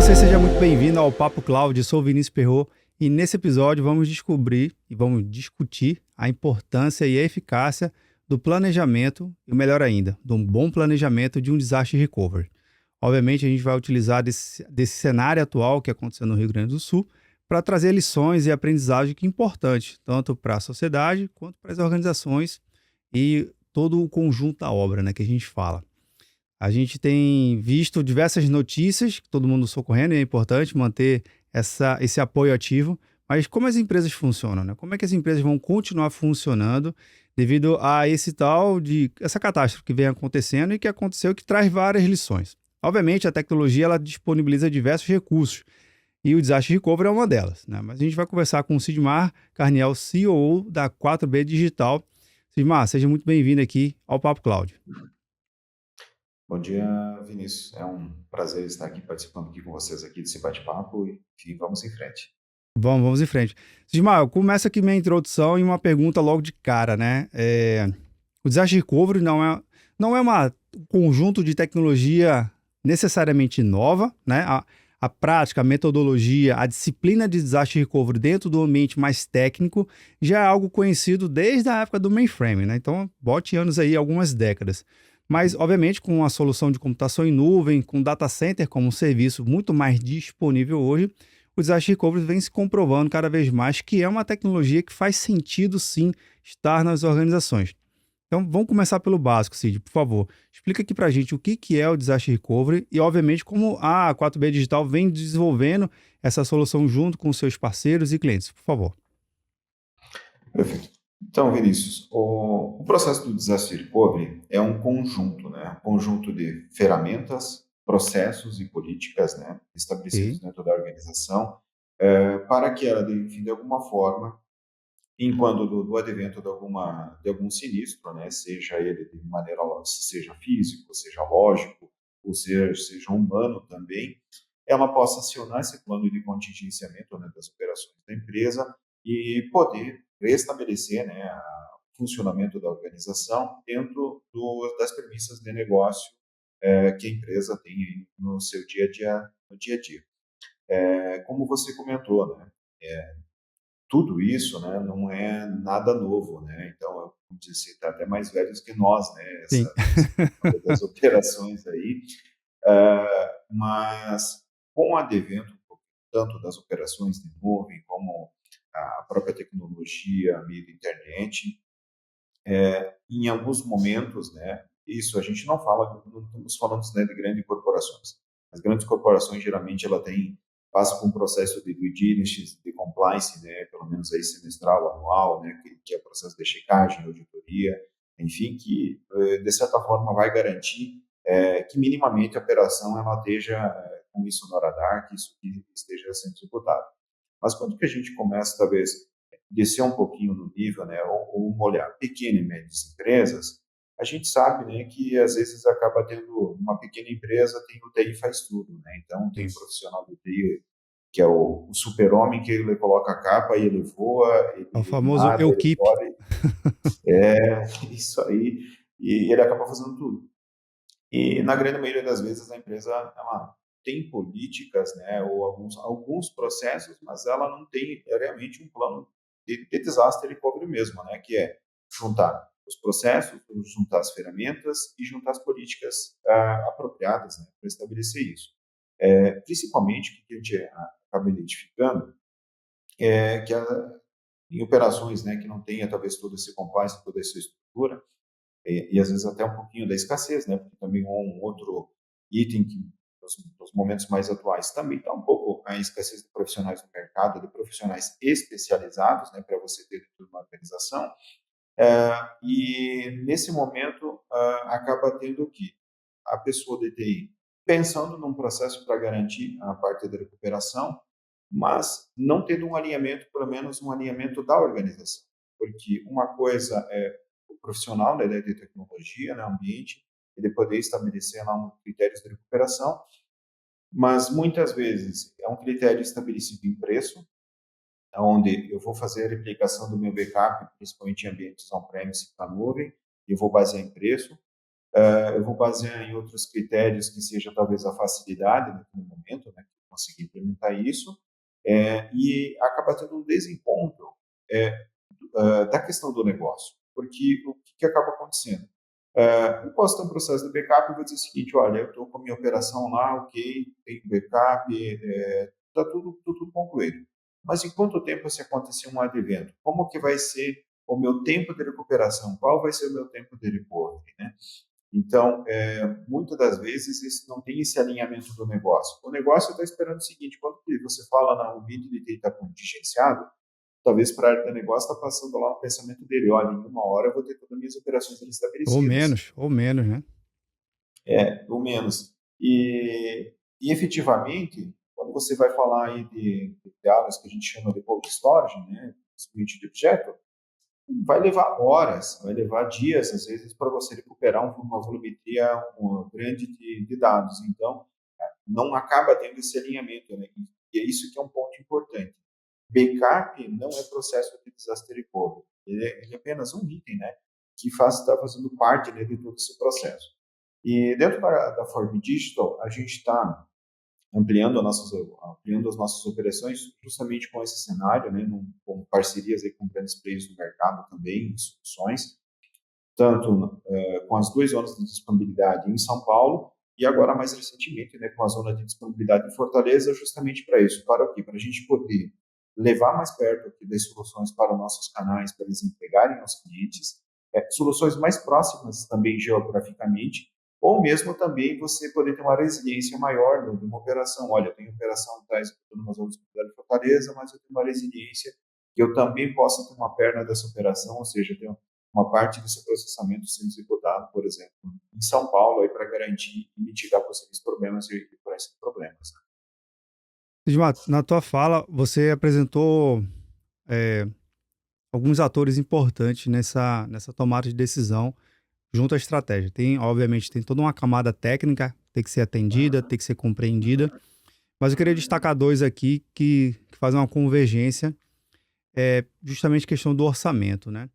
você, seja muito bem-vindo ao Papo Cloud. Eu sou o Vinícius Perro e nesse episódio vamos descobrir e vamos discutir a importância e a eficácia do planejamento e, o melhor ainda, de um bom planejamento de um disaster recovery. Obviamente, a gente vai utilizar desse cenário atual que aconteceu no Rio Grande do Sul para trazer lições e aprendizagem que é importante, tanto para a sociedade quanto para as organizações e todo o conjunto da obra, né, que a gente fala. A gente tem visto diversas notícias, todo mundo socorrendo, e é importante manter esse apoio ativo. Mas como as empresas funcionam, né? Como é que as empresas vão continuar funcionando devido a essa catástrofe que vem acontecendo e que aconteceu e que traz várias lições? Obviamente, a tecnologia ela disponibiliza diversos recursos e o Disaster Recovery é uma delas, né? Mas a gente vai conversar com o Sidmar Carniel, CEO da 4B Digital. Sidmar, seja muito bem-vindo aqui ao Papo Cloud. Bom dia, Vinícius. É um prazer estar aqui participando aqui com vocês aqui desse bate-papo e, enfim, vamos em frente. Vamos em frente. Sidmar, eu começo aqui minha introdução em uma pergunta logo de cara, né? O Disaster Recovery não é um conjunto de tecnologia necessariamente nova, né? A prática, a metodologia, a disciplina de Disaster Recovery dentro do ambiente mais técnico já é algo conhecido desde a época do mainframe, né? Então, bote anos aí, algumas décadas. Mas, obviamente, com a solução de computação em nuvem, com data center como um serviço muito mais disponível hoje, o Disaster Recovery vem se comprovando cada vez mais que é uma tecnologia que faz sentido, sim, estar nas organizações. Então, vamos começar pelo básico, Cid, por favor. Explica aqui pra gente o que é o Disaster Recovery e, obviamente, como a 4B Digital vem desenvolvendo essa solução junto com seus parceiros e clientes, por favor. Perfeito. Então, Vinícius, o processo do Disaster Recovery é um conjunto, né? Um conjunto de ferramentas, processos e políticas, né? Estabelecidos Ok, dentro da organização, para que ela, enfim, de alguma forma, enquanto do advento de algum sinistro, né? Seja ele de maneira, seja físico, seja lógico, ou seja humano também, ela possa acionar esse plano de contingenciamento, né, das operações da empresa e poder restabelecer, né, o funcionamento da organização dentro das premissas de negócio que a empresa tem aí no seu dia a dia, no dia a dia. Como você comentou, né, tudo isso, né, não é nada novo, né? Então, como disse, está até mais velhos que nós, né? sim. Essa história das operações aí. Mas com o advento tanto das operações de nuvem como a própria tecnologia, a mídia, internet, em alguns momentos, né, isso a gente não fala, não estamos falando, né, de grandes corporações. As grandes corporações geralmente ela passa por um processo de due diligence, de compliance, né, pelo menos aí semestral, anual, né, que é o processo de checagem, auditoria, enfim, que de certa forma vai garantir que minimamente a operação ela esteja com isso no radar, que isso esteja sendo executado. Mas quando que a gente começa, talvez, descer um pouquinho no nível, né, ou olhar pequenas e médias empresas, a gente sabe, né, que às vezes acaba tendo uma pequena empresa, tem o TI faz tudo, né? Então tem o Sim. profissional do TI que é o super-homem que ele coloca a capa e ele voa, É o ele famoso nada, eu ele keep. pode, é isso aí, e ele acaba fazendo tudo. E na grande maioria das vezes a empresa ela tem políticas, né, ou alguns processos, mas ela não tem realmente um plano de desastre recovery mesmo, né, que é juntar os processos, juntar as ferramentas e juntar as políticas apropriadas, né, para estabelecer isso. Principalmente o que a gente acaba identificando é que em operações, né, que não tenha talvez todo esse compliance, toda essa estrutura, e às vezes até um pouquinho da escassez, né? Porque também um outro item que nos momentos mais atuais também está um pouco a escassez de profissionais no mercado, de profissionais especializados, né? Para você ter dentro de uma organização. E nesse momento acaba tendo que a pessoa de TI pensando num processo para garantir a parte da recuperação, mas não tendo um alinhamento, pelo menos um alinhamento da organização. Porque uma coisa é o profissional da área de tecnologia, né, ambiente, ele poder estabelecer lá um critérios de recuperação, mas muitas vezes é um critério estabelecido em preço, onde eu vou fazer a replicação do meu backup, principalmente em ambientes on-premise para nuvem, e eu vou basear em preço. Eu vou basear em outros critérios que seja talvez a facilidade naquele momento, né? conseguir implementar isso, e acaba tendo um desencontro é, da questão do negócio. Porque o que acaba acontecendo? Eu posso ter um processo de backup e vou dizer o seguinte, olha, eu estou com a minha operação lá, ok, tem backup, está tudo concluído. Mas em quanto tempo se acontecer um advento? Como que vai ser o meu tempo de recuperação? Qual vai ser o meu tempo de recovery, né? Então, muitas das vezes, isso não tem esse alinhamento do negócio. O negócio está esperando o seguinte, quando você fala na vídeo de que está contingenciado, talvez para a área do negócio está passando lá o pensamento dele, olha, em 1 hora eu vou ter todas as minhas operações ali estabelecidas. Ou menos, né? Ou menos. E efetivamente, quando você vai falar aí de áreas que a gente chama de cold storage, né, suíte de objeto, vai levar horas, vai levar dias, às vezes, para você recuperar uma volumetria grande de dados. Então, não acaba tendo esse alinhamento, né? E é isso que é um ponto importante. Backup não é processo de disaster recovery. Ele é apenas um item, né? Que está fazendo parte, né, de todo esse processo. E dentro da Form Digital, a gente está ampliando as nossas operações justamente com esse cenário, né, com parcerias aí com grandes players do mercado também, soluções, tanto com as 2 zonas de disponibilidade em São Paulo e agora mais recentemente, né, com a zona de disponibilidade em Fortaleza, justamente para isso, para o quê? Para a gente poder levar mais perto aqui das soluções para os nossos canais, para eles entregarem aos clientes, soluções mais próximas também geograficamente, ou mesmo também você poder ter uma resiliência maior, né, de uma operação. Olha, eu tenho operação que está executando uma zona de disponibilidade em Fortaleza, mas eu tenho uma resiliência que eu também possa ter uma perna dessa operação, ou seja, eu tenho uma parte desse processamento sendo executado, por exemplo, em São Paulo, para garantir e mitigar possíveis problemas e recorrência de problemas. Sidmar, na tua fala, você apresentou é, alguns atores importantes nessa tomada de decisão junto à estratégia. Obviamente, tem toda uma camada técnica, tem que ser atendida, tem que ser compreendida, mas eu queria destacar dois aqui que fazem uma convergência, justamente questão do orçamento, né?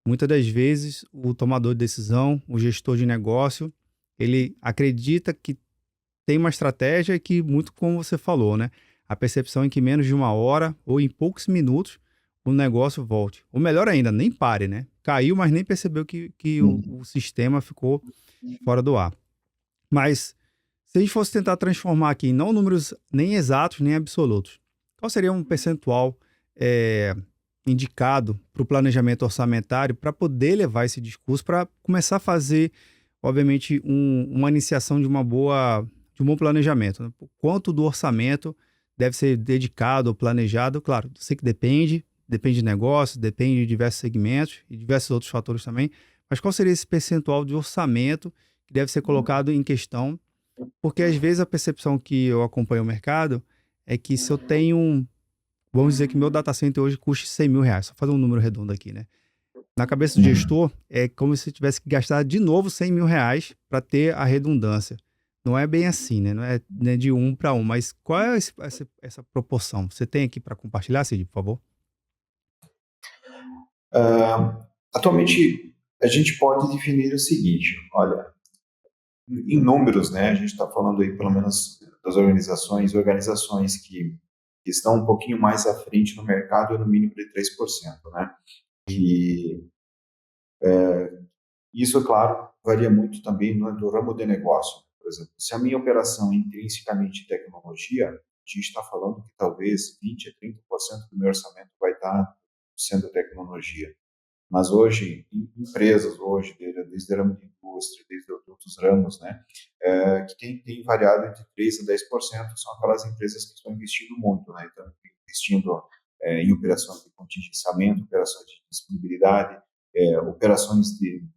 Muitas das vezes, o tomador de decisão, o gestor de negócio, ele acredita que tem uma estratégia que, muito como você falou, né? A percepção é que em menos de 1 hora ou em poucos minutos o negócio volte. Ou melhor ainda, nem pare, né? Caiu, mas nem percebeu que o sistema ficou fora do ar. Mas se a gente fosse tentar transformar aqui em não números nem exatos nem absolutos, qual seria um percentual indicado para o planejamento orçamentário para poder levar esse discurso, para começar a fazer, obviamente, uma iniciação de um bom planejamento, né? Quanto do orçamento deve ser dedicado ou planejado? Claro, eu sei que depende de negócio, depende de diversos segmentos e diversos outros fatores também, mas qual seria esse percentual de orçamento que deve ser colocado em questão? Porque às vezes a percepção que eu acompanho o mercado é que se eu tenho, vamos dizer que meu data center hoje custe R$ 100.000, só fazer um número redondo aqui, né? Na cabeça do gestor, é como se tivesse que gastar de novo R$ 100.000 para ter a redundância. Não é bem assim, né? Não é, né, de um para um. Mas qual é essa proporção? Você tem aqui para compartilhar, Cid, por favor? Atualmente, a gente pode definir o seguinte, olha, em números, né, a gente está falando aí pelo menos das organizações que estão um pouquinho mais à frente no mercado, no mínimo de 3%, né? Que isso, claro, varia muito também do ramo de negócio. Por exemplo, se a minha operação é intrinsecamente tecnologia, a gente está falando que talvez 20 a 30% do meu orçamento vai estar sendo tecnologia. Mas hoje, empresas hoje, desde o ramo de indústria, desde outros ramos, né, que tem variado entre 3% a 10%, são aquelas empresas que estão investindo muito, né, então, investindo em operações de contingenciamento, operações de disponibilidade, operações de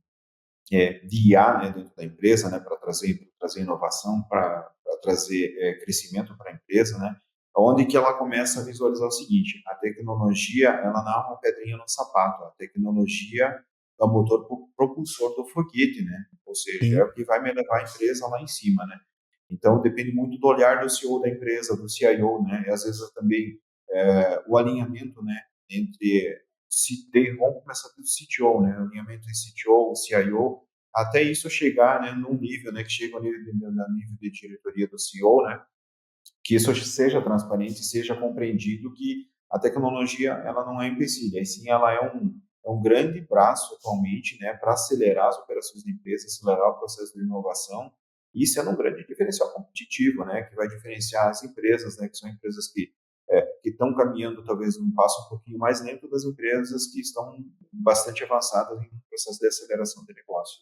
IA, né, dentro da empresa, né, para trazer inovação, para trazer crescimento para a empresa, né, onde que ela começa a visualizar o seguinte: a tecnologia, ela não é uma pedrinha no sapato, a tecnologia é o motor propulsor do foguete, né, ou seja, é Sim. o que vai me levar a empresa lá em cima, né. Então depende muito do olhar do CEO da empresa, do CIO, né, e às vezes também o alinhamento, né, entre vamos começar pelo CTO, né, alinhamento entre CTO, CIO, até isso chegar, né, num nível, né, que chega ao nível de diretoria do CEO, né, que isso seja transparente, seja compreendido que a tecnologia ela não é empecilho, e sim ela é um grande braço atualmente, né, para acelerar as operações da empresa, acelerar o processo de inovação, e sendo um grande diferencial competitivo, né, que vai diferenciar as empresas, né, que são empresas que estão caminhando talvez um passo um pouquinho mais lento das empresas que estão bastante avançadas em processo de aceleração de negócio.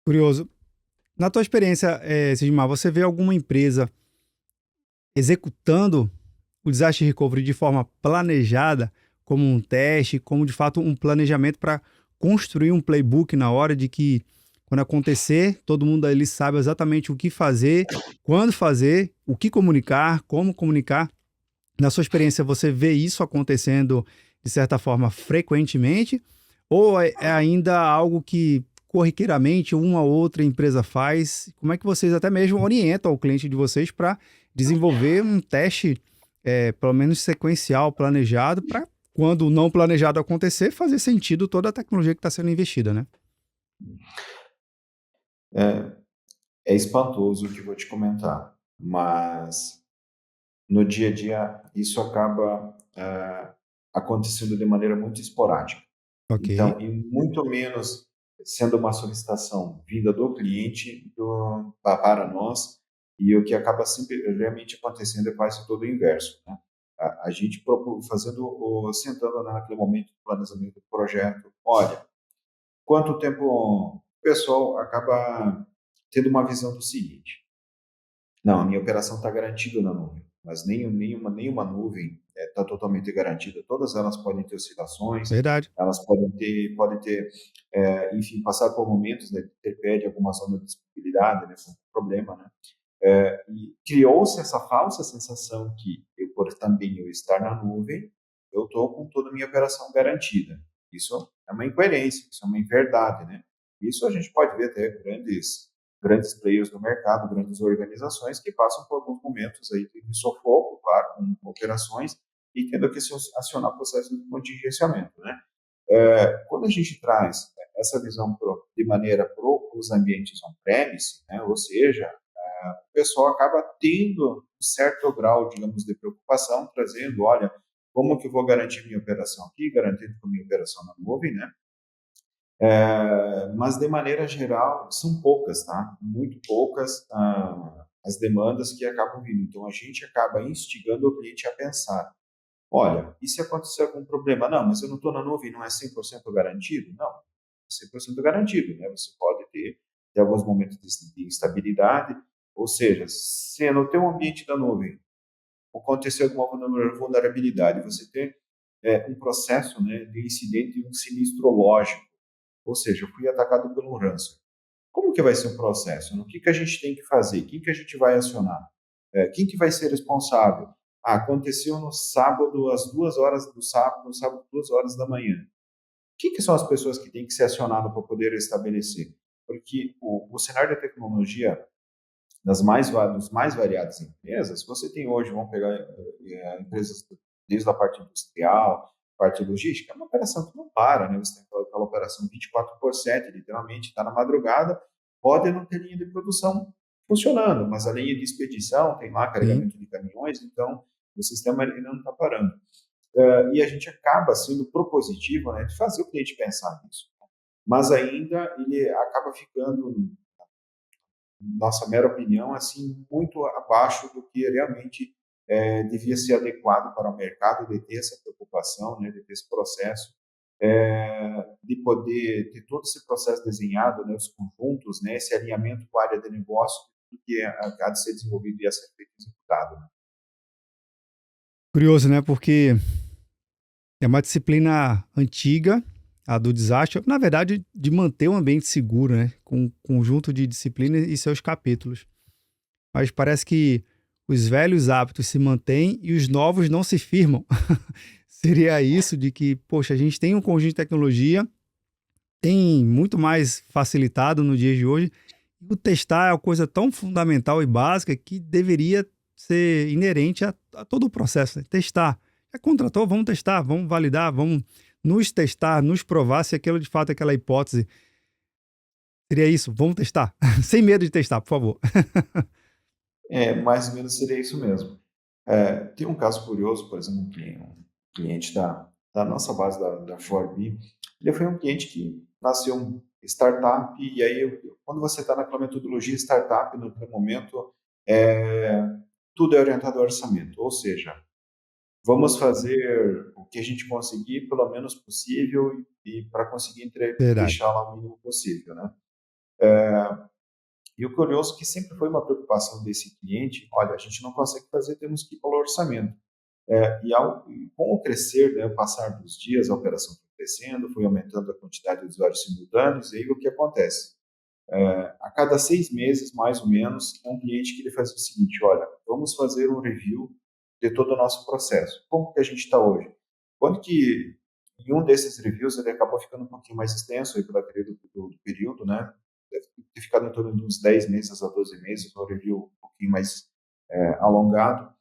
Curioso. Na tua experiência, Sidmar, você vê alguma empresa executando o disaster recovery de forma planejada, como um teste, como de fato um planejamento para construir um playbook na hora de que, quando acontecer, todo mundo ali sabe exatamente o que fazer, quando fazer, o que comunicar, como comunicar. Na sua experiência, você vê isso acontecendo de certa forma frequentemente? Ou é ainda algo que corriqueiramente uma ou outra empresa faz? Como é que vocês até mesmo orientam o cliente de vocês para desenvolver um teste, pelo menos sequencial, planejado, para quando o não planejado acontecer, fazer sentido toda a tecnologia que está sendo investida, né? É, é espantoso o que vou te comentar, mas no dia a dia isso acaba acontecendo de maneira muito esporádica. Ok, Então, e muito menos sendo uma solicitação vinda do cliente para nós, e o que acaba sempre realmente acontecendo é quase todo o inverso, né? A gente fazendo sentando naquele momento do planejamento do projeto, olha, quanto tempo o pessoal acaba tendo uma visão do seguinte: não, a minha operação está garantida na nuvem, mas nenhuma nuvem está totalmente garantida. Todas elas podem ter oscilações, verdade. elas podem ter, enfim, passar por momentos, né, ter perde alguma zona de disponibilidade, né, com problema, né? E criou-se essa falsa sensação que por também eu estar na nuvem, eu estou com toda a minha operação garantida. Isso é uma incoerência, isso é uma inverdade, né? Isso a gente pode ver até grandes players do mercado, grandes organizações que passam por alguns momentos aí de sufoco, claro, com operações e tendo que acionar processos de contingenciamento, né? Quando a gente traz essa visão de maneira para os ambientes on-premise, né, ou seja, o pessoal acaba tendo um certo grau, digamos, de preocupação, trazendo, olha, como que eu vou garantir minha operação aqui, garantindo que a minha operação na nuvem, né? Mas de maneira geral são poucas, tá? Muito poucas as demandas que acabam vindo. Então a gente acaba instigando o cliente a pensar: olha, e se acontecer algum problema? Não, mas eu não estou na nuvem, não é 100% garantido? Não, é 100% garantido, né? Você pode ter alguns momentos de instabilidade, ou seja, se no teu ambiente da nuvem acontecer alguma vulnerabilidade, você tem um processo, né, de incidente, um sinistro lógico, ou seja, eu fui atacado por um ransom. Como que vai ser o processo? O que que a gente tem que fazer? Quem que a gente vai acionar? Quem que vai ser responsável? Aconteceu no sábado, às 2 horas do sábado, no sábado, 2 horas da manhã. Quem que são as pessoas que têm que ser acionadas para poder estabelecer? Porque o cenário da tecnologia dos mais variadas empresas, você tem hoje, vamos pegar empresas desde a parte industrial, parte logística, é uma operação que não para, né? Você tem aquela operação 24/7, literalmente, está na madrugada, pode não ter linha de produção funcionando, mas a linha de expedição tem lá Sim. carregamento de caminhões, então o sistema ele não está parando. E a gente acaba sendo propositivo, né, de fazer o cliente pensar nisso. Mas ainda ele acaba ficando, nossa mera opinião, assim, muito abaixo do que realmente devia ser adequado para o mercado, de ter essa preocupação, né, de ter esse processo, de poder ter todo esse processo desenhado, né, os conjuntos, né, esse alinhamento com a área de negócio, do que há de ser desenvolvido e a ser feito e executado. Né? Curioso, né? Porque é uma disciplina antiga, a do desastre, na verdade, de manter o ambiente seguro, né? Com um conjunto de disciplinas e seus capítulos. Mas parece que os velhos hábitos se mantêm e os novos não se firmam. Seria isso de que, poxa, a gente tem um conjunto de tecnologia, tem muito mais facilitado no dia de hoje, e o testar é uma coisa tão fundamental e básica que deveria ser inerente a todo o processo. Né? Testar. Já contratou? Vamos testar, vamos validar, vamos nos testar, nos provar se aquilo de fato é aquela hipótese. Seria isso, vamos testar. Sem medo de testar, por favor. Mais ou menos seria isso mesmo. Tem um caso curioso, por exemplo, um cliente da nossa base da 4B, ele foi um cliente que nasceu um startup, e aí, quando você está naquela metodologia startup, naquele momento, é, tudo é orientado ao orçamento, ou seja, vamos fazer o que a gente conseguir, pelo menos possível, e para conseguir Verdade. deixar lá o mínimo possível, né? E o curioso é que sempre foi uma preocupação desse cliente, olha, a gente não consegue fazer, temos que ir pelo orçamento. E com o crescer, né, o passar dos dias, a operação foi crescendo, foi aumentando a quantidade de usuários simultâneos, e aí o que acontece? A cada 6 meses, mais ou menos, é um cliente que ele faz o seguinte, olha, vamos fazer um review de todo o nosso processo. Como que a gente está hoje? Quando que, em um desses reviews, ele acabou ficando um pouquinho mais extenso aí pelo período, né? Deve ter ficado em torno de uns 10 meses a 12 meses, um review um pouquinho mais alongado.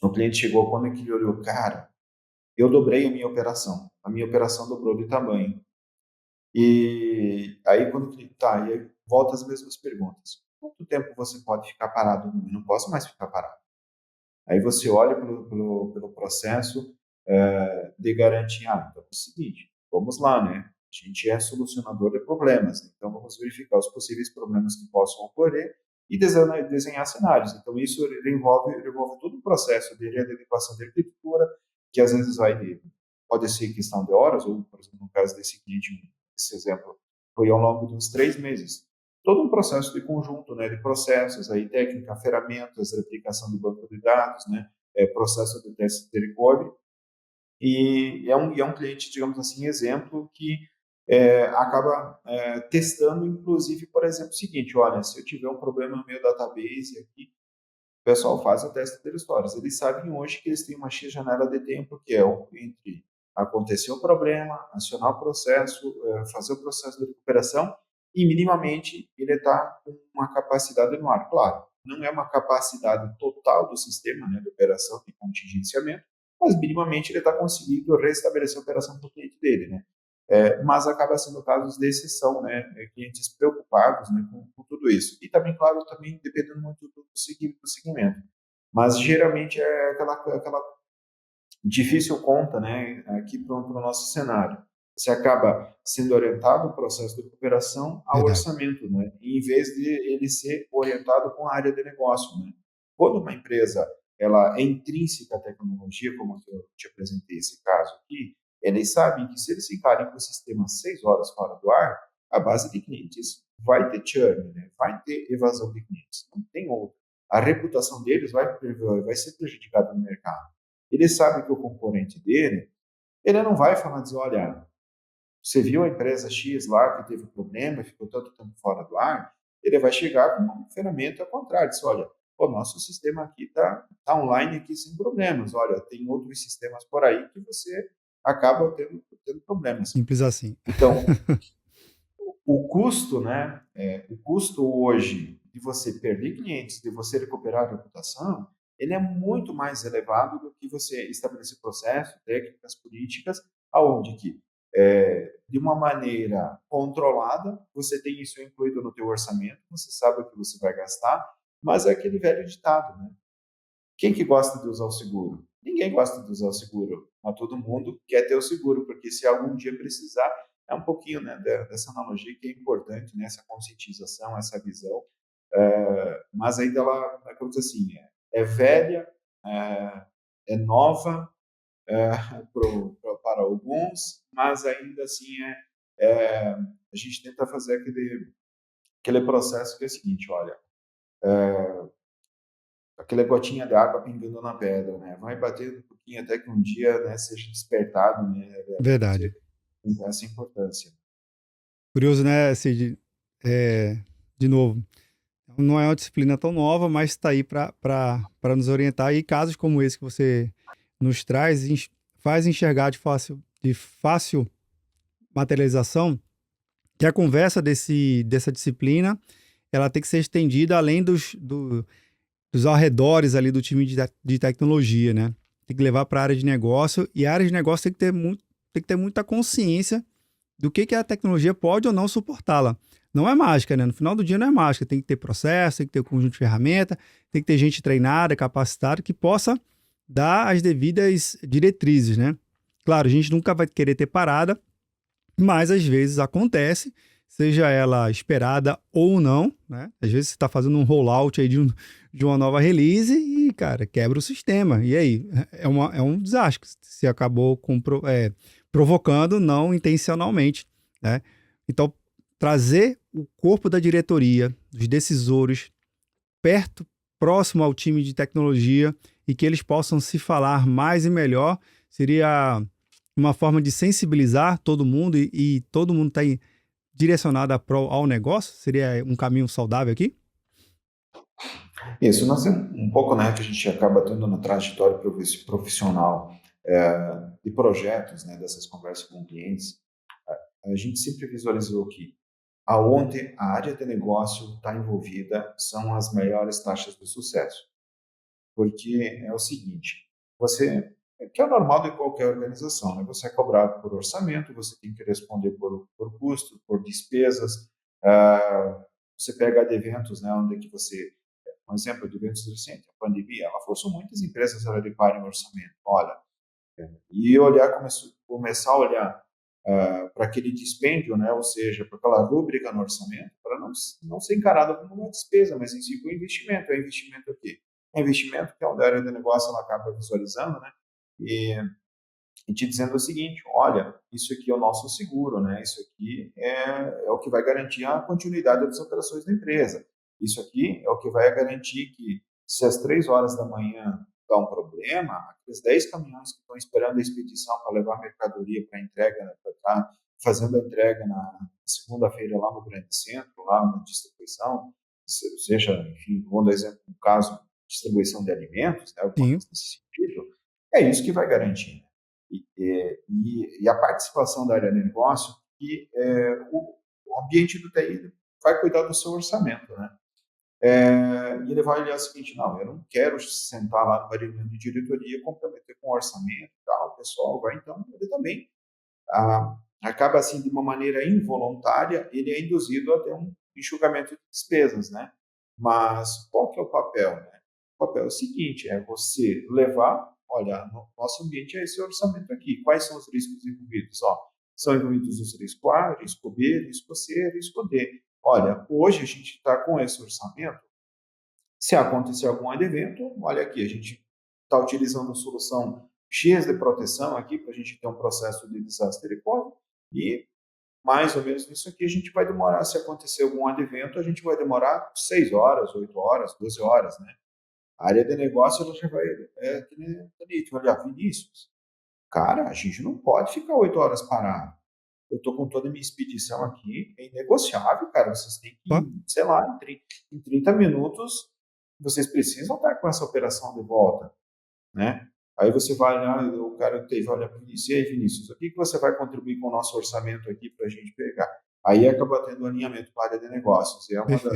O cliente chegou, quando que ele olhou, cara, eu dobrei a minha operação dobrou de tamanho. E aí, e aí volta as mesmas perguntas. Quanto tempo você pode ficar parado? Eu não posso mais ficar parado. Aí você olha pelo processo de garantir, então é o seguinte, vamos lá, né? A gente é solucionador de problemas, né? Então vamos verificar os possíveis problemas que possam ocorrer e desenhar cenários. Então isso envolve todo o processo de adequação de arquitetura, que às vezes pode ser questão de horas, ou, por exemplo, no caso desse cliente, esse exemplo, foi ao longo de uns 3 meses. Todo um processo de conjunto, né, de processos, aí, técnica, ferramentas, replicação de banco de dados, né, processo de teste de recovery, e é um cliente, digamos assim, exemplo, que acaba testando, inclusive, por exemplo, o seguinte, olha, se eu tiver um problema no meu database aqui, o pessoal faz o teste de histórias. Eles sabem hoje que eles têm uma X janela de tempo, que é entre acontecer o problema, acionar o processo, fazer o processo de recuperação, e minimamente ele está com uma capacidade no ar. Claro, não é uma capacidade total do sistema, né, de operação, de contingenciamento, mas minimamente ele está conseguindo restabelecer a operação para o cliente dele, né? Mas acaba sendo casos de exceção, né? Clientes preocupados, né, com tudo isso. E também, claro, também dependendo muito do segmento. Mas geralmente é aquela difícil conta, né, aqui para o nosso cenário. Você acaba sendo orientado o processo de recuperação ao Verdade. orçamento, né, em vez de ele ser orientado com a área de negócio, né. Quando uma empresa ela é intrínseca à tecnologia, como eu te apresentei esse caso aqui, eles sabem que se eles ficarem com o sistema 6 horas fora do ar, a base de clientes vai ter churn, né, vai ter evasão de clientes, não tem outra. A reputação deles vai ser prejudicada no mercado. Ele sabe que o concorrente dele, ele não vai falar, dizer, olha, você viu a empresa X lá que teve problema, ficou tanto tempo fora do ar, ele vai chegar com uma ferramenta contrária, diz, olha, o nosso sistema aqui tá online aqui sem problemas, olha, tem outros sistemas por aí que você acaba tendo problemas. Simples assim. Então, o custo, né, o custo hoje de você perder clientes, de você recuperar a reputação, ele é muito mais elevado do que você estabelecer processos, técnicas, políticas, aonde que, de uma maneira controlada, você tem isso incluído no teu orçamento, você sabe o que você vai gastar, mas é aquele velho ditado, né? Quem que gosta de usar o seguro? Ninguém gosta de usar o seguro, mas todo mundo quer ter o seguro, porque se algum dia precisar, é um pouquinho, né, dessa analogia que é importante, né, essa conscientização, essa visão, mas ainda ela, como diz assim, é velha, é, é nova para alguns, mas ainda assim a gente tenta fazer aquele processo que é o seguinte, olha, aquela gotinha de água pingando na pedra, né? Vai batendo um pouquinho até que um dia, né, seja despertado, né, Verdade. essa importância. Curioso, né, Cid? É, de novo, não é uma disciplina tão nova, mas está aí para nos orientar. E casos como esse que você nos traz, faz enxergar de fácil materialização que a conversa dessa disciplina ela tem que ser estendida além dos arredores ali do time de tecnologia, né? Tem que levar para a área de negócio, e a área de negócio tem que ter muita consciência do que a tecnologia pode ou não suportá-la. não é mágica, né? No final do dia não é mágica, tem que ter processo, tem que ter um conjunto de ferramenta, tem que ter gente treinada, capacitada, que possa dar as devidas diretrizes, né? Claro, a gente nunca vai querer ter parada, mas às vezes acontece, seja ela esperada ou não, né? Às vezes você está fazendo um rollout aí de uma nova release e, cara, quebra o sistema. E aí? É um desastre que se acabou provocando não intencionalmente, né? Então, trazer o corpo da diretoria, dos decisores, perto, próximo ao time de tecnologia e que eles possam se falar mais e melhor, seria uma forma de sensibilizar todo mundo e todo mundo está direcionado ao negócio? Seria um caminho saudável aqui? Isso, nós é um pouco, né, que a gente acaba tendo na trajetória profissional de projetos, né, dessas conversas com clientes, a gente sempre visualizou que aonde a área de negócio está envolvida são as maiores taxas de sucesso. Porque é o seguinte, você, que é o normal de qualquer organização, né? Você é cobrado por orçamento, você tem que responder por custo, por despesas. Você pega de eventos, né, onde que você, um exemplo de eventos recentes, a pandemia, ela forçou muitas empresas a adequarem o orçamento. Olha, e começar a olhar para aquele dispêndio, né, ou seja, para aquela rúbrica no orçamento, para não ser encarada como uma despesa, mas em si como investimento. É investimento aqui. É investimento que é onde a área de negócio ela acaba visualizando, né, e, e te dizendo o seguinte, olha, isso aqui é o nosso seguro, né, isso aqui é o que vai garantir a continuidade das operações da empresa. Isso aqui é o que vai garantir que, se às 3 horas da manhã dá um problema, aqueles 10 caminhões que estão esperando a expedição para levar a mercadoria para entrega, né, para estar fazendo a entrega na segunda-feira lá no Grande Centro, lá na distribuição, seja, enfim, vou dar exemplo, no caso, distribuição de alimentos, né, alguma Sim, coisa nesse sentido, é isso que vai garantir. E a participação da área de negócio, que o ambiente do TI vai cuidar do seu orçamento, né? E ele vai olhar o seguinte, não, eu não quero sentar lá numa reunião de diretoria, comprometer com o orçamento e tal, o pessoal vai, então, ele também acaba assim, de uma maneira involuntária, ele é induzido a ter um enxugamento de despesas, né? Mas qual que é o papel, né? O papel é o seguinte, é você levar, olha, no nosso ambiente é esse orçamento aqui, quais são os riscos envolvidos? Ó, são envolvidos os risco A, risco B, risco C, risco D. Olha, hoje a gente está com esse orçamento, se acontecer algum evento, olha aqui, a gente está utilizando a solução X de proteção aqui para a gente ter um processo de desastre recovery e mais ou menos nisso aqui a gente vai demorar, se acontecer algum evento, a gente vai demorar 6 horas, 8 horas, 12 horas, né? A área de negócio ela já vai, que nem olha, Vinícius, cara, a gente não pode ficar 8 horas parado. Eu estou com toda a minha expedição aqui, é inegociável, cara. Vocês têm que, ó, sei lá, em 30 minutos, vocês precisam estar com essa operação de volta, né? Aí você vai lá, o cara teve, olha, Vinícius, e aí, Vinícius, o que você vai contribuir com o nosso orçamento aqui para a gente pegar? Aí acaba tendo um alinhamento com a área de negócios. E é uma perfeito.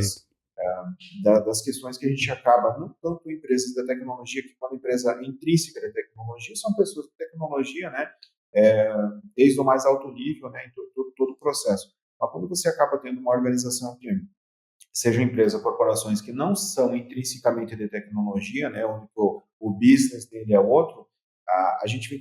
das questões que a gente acaba, não tanto empresas da tecnologia, que quando empresa intrínseca da tecnologia, são pessoas de tecnologia, né? É, desde o mais alto nível, né, em todo o processo. Mas quando você acaba tendo uma organização que seja empresa, corporações que não são intrinsecamente de tecnologia, né, onde o business dele é outro, a gente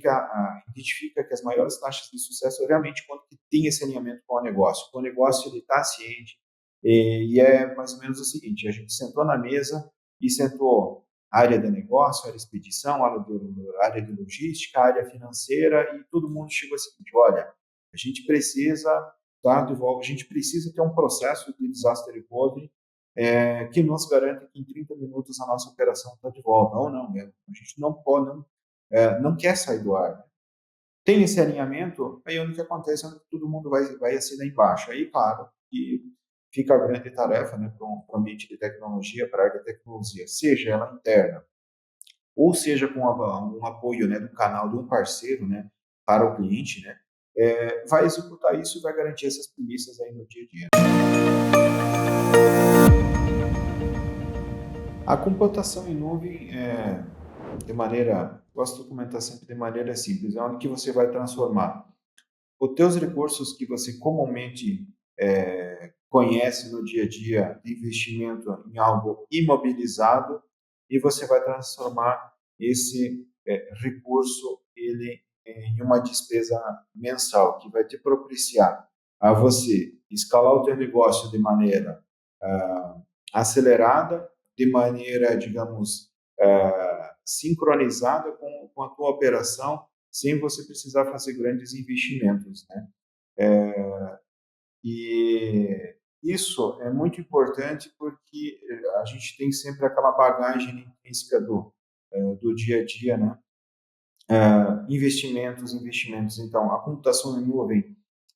identifica que as maiores taxas de sucesso é realmente quando tem esse alinhamento com o negócio. O negócio ele está ciente e é mais ou menos o seguinte, a gente sentou na mesa e sentou área de negócio, área de expedição, área de logística, área financeira e todo mundo chegou a seguinte, olha, a gente precisa de volta, a gente precisa ter um processo de disaster recovery que nos garante que em 30 minutos a nossa operação está de volta, ou não, né? A gente não pode, não quer sair do ar. Tem esse alinhamento, aí onde que acontece, onde todo mundo vai assinar embaixo. Aí, claro, que fica a grande tarefa, né, para o ambiente de tecnologia, para a área de tecnologia, seja ela interna, ou seja com um apoio, né, do canal de um parceiro, né, para o cliente, né, vai executar isso e vai garantir essas premissas aí no dia a dia. A computação em nuvem de maneira, gosto de comentar sempre de maneira simples, é onde que você vai transformar os teus recursos que você comumente conhece no dia a dia de investimento em algo imobilizado e você vai transformar esse recurso ele em uma despesa mensal que vai te propiciar a você escalar o teu negócio de maneira acelerada, de maneira, digamos, sincronizada com a tua operação, sem você precisar fazer grandes investimentos, né? E isso é muito importante porque a gente tem sempre aquela bagagem intrínseca do dia a dia, né? Investimentos. Então, a computação em nuvem,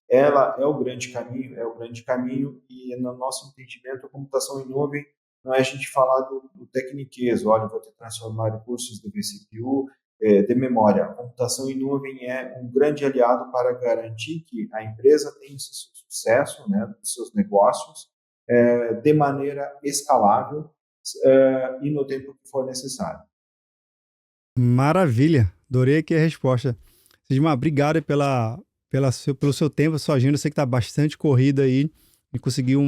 ela é o grande caminho e no nosso entendimento, a computação em nuvem não é a gente falar do tecniquez, olha, vou te transformar recursos de vCPU, de memória. A computação em nuvem é um grande aliado para garantir que a empresa tenha sucesso, né, dos seus negócios, de maneira escalável e no tempo que for necessário. Maravilha, adorei aqui a resposta. Sidmar, obrigado pelo seu tempo, sua agenda. Eu sei que está bastante corrida aí e conseguiu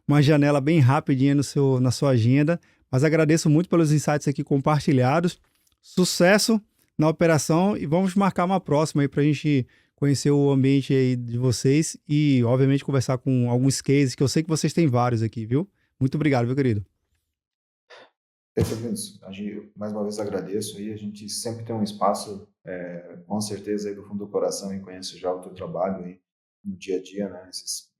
uma janela bem rapidinha na sua agenda, mas agradeço muito pelos insights aqui compartilhados. Sucesso na operação e vamos marcar uma próxima aí para a gente conhecer o ambiente aí de vocês e, obviamente, conversar com alguns cases, que eu sei que vocês têm vários aqui, viu? Muito obrigado, meu querido. Mais uma vez agradeço aí, a gente sempre tem um espaço, com certeza, aí do fundo do coração e conheço já o teu trabalho aí no dia a dia, né? Essas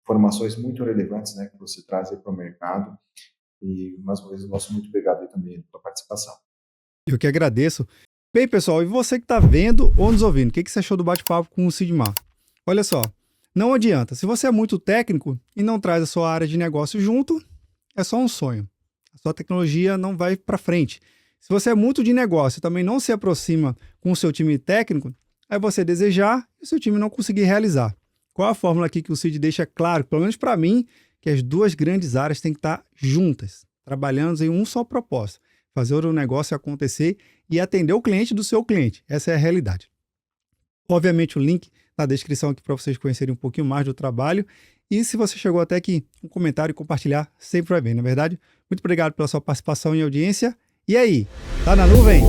informações muito relevantes, né, que você traz aí para o mercado e, mais uma vez, nosso muito obrigado aí também pela participação. Eu que agradeço. Bem, pessoal, e você que está vendo ou nos ouvindo, o que você achou do bate-papo com o Sidmar? Olha só, não adianta, se você é muito técnico e não traz a sua área de negócio junto, é só um sonho. A sua tecnologia não vai para frente. Se você é muito de negócio e também não se aproxima com o seu time técnico, é você desejar e o seu time não conseguir realizar. Qual a fórmula aqui que o Cid deixa claro, pelo menos para mim, que as duas grandes áreas têm que estar juntas, trabalhando em um só propósito, fazer o negócio acontecer e atender o cliente do seu cliente. Essa é a realidade. Obviamente o link na descrição aqui para vocês conhecerem um pouquinho mais do trabalho. E se você chegou até aqui, um comentário e compartilhar sempre vai bem, não é verdade? Muito obrigado pela sua participação e audiência. E aí, tá na nuvem?